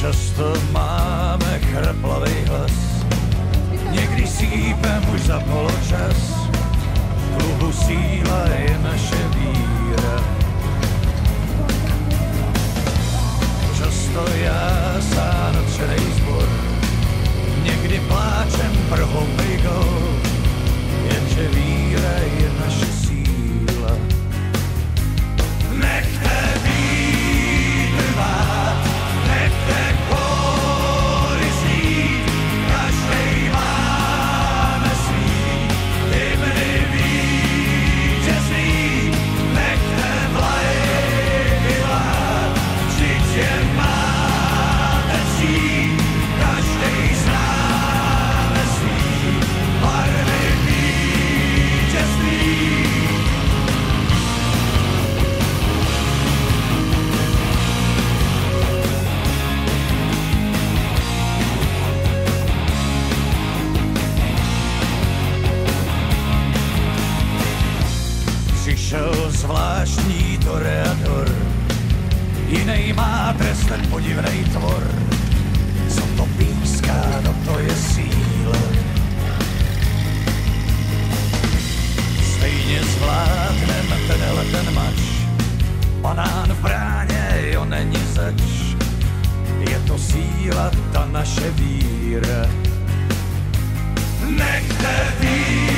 Často máme chraplavej hlas, někdy sípem už za poločas. V klubu síla je naše víra. Často jásá nadšenej zbor, někdy pláčem pro hloupej gól, jenže víra je naše síla. Nechte vítr vát, nechte kóry znít, každej máme svý hymny vítězný. Nechte vlajky vlád, vždyť je máte cít, každej známe svý barvy vítězný. Přišel zvláštní toreador, jinej má trest ten podivnej tvor. Co to píská, no to je síla. Stejně zvládnem ten mač, banán v bráně, jo není zač. Je to síla, ta naše víra. Nechte víra